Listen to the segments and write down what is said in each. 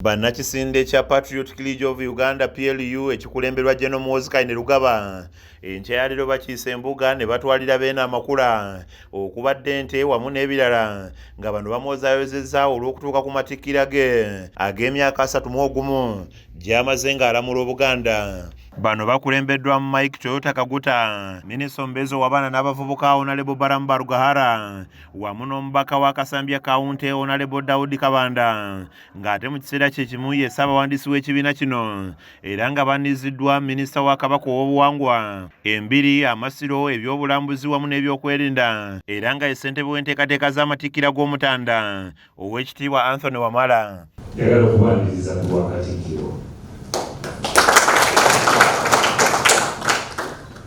Bannakisinde kya Patriotic League of Uganda PLU ekikulemberwa General Muhoozi Kainerugaba enkyaliro bakiise embuga ne batwalira beena amakula okubadde ente wamu n'ebirala nga bano bamwozayozezza olw'okutuuka ku matikkira ge ag'emyaka 31 gy'amaze ng'alamula Obuganda. Bano bakulembeddwa mu Mike Toyota Kaguta, Minisita omubeezi w'abaana n'abavubuka Honorable Baramu Barugahara wamu n'omubaka wa Kasambya County Honorable Daudi Kabanda ng'ate mu kiseera kye kimu ye Ssaabawandiisi w'ekibiina kino era nga baniziddwa Minisita wa Kabaka ow'obuwangwa, embiri, amasiro, ebyobulambuzi wamu n'ebyokwerinda era nga ye ssentebe w'enteekateeka z'amatikkira g'Omutanda Oweekitiibwa Anthony Wamala. Njagala okubaaniriza ku Bwakatikkiro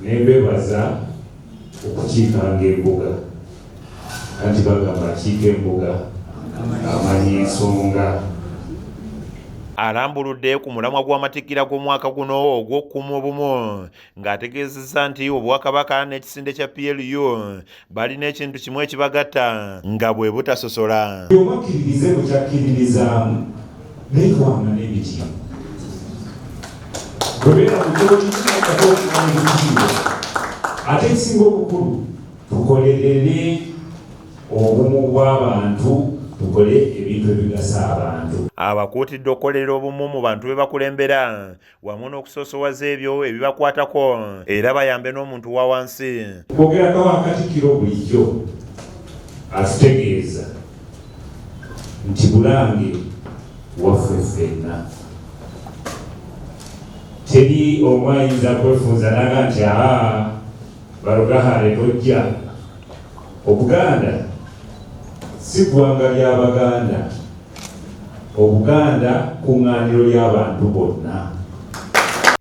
nembebaza okukiikanga embuga anti bagamba akiika embuga amanyi ensonga. Alambuludde ku mulamwa gw'amatikkira gw'omwaka guno ogw'okukuuma ng'ategeezezza nti Obwakabaka n'ekisinde kya PLU balina ekintu kimu ekibagatta nga bwe butasosola. Omakkiririze bwe kyakkiririzaamu neetwanga n'ebitiibwa bwebeera mu kiro kikakatookumanya ebitiibwa ate ekisinga obukulu tukolerere obumu bw'abantu, tukole ebintu ebigasa abantu. Abakuutidde okukolerera obumu mu bantu be bakulembera wamu n'okusoosowaza ebyo ebibakwatako era bayambe n'omuntu wa wansi. Okwogerako Katikkiro bulijjo atutegeeza nti Bulange waffe ffenna. Teri omu ayinza kwefunza naga nti Barugahara tojja. Obuganda si ggwanga ly'Abaganda, Obuganda kuŋŋaaniro ly'abantu bonna.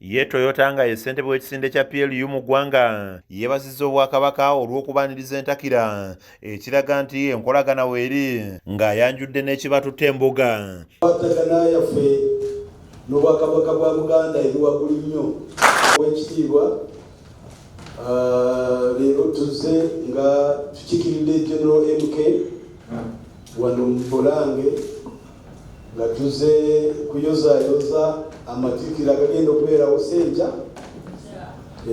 Ye Toyota nga ye ssentebe w'ekisinde kya PLU mu ggwanga yeebazizza Obwakabaka olw'okubaaniriza entakira ekiraga nti enkolagana weeri ng'ayanjudde n'ekibatutte embuga. Enkolagana yaffe n'Obwakabaka bwa Buganda eri waggulu nnyo. Oweekitiibwa leero tuzze nga tukiikiridde General MK wano mu Bulange nga tuzze kuyozaayoza amatikkira agagenda okubeerawo Ssentya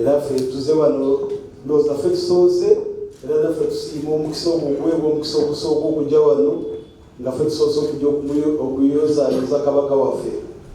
era ffe tuzze wano ndowooza ffe tusoose era naffe tusiima omukisa ogwo okuweebwa omukisa ogusooka okujja wano nga ffe tusoose okujja okuyozaayoza Kabaka waffe.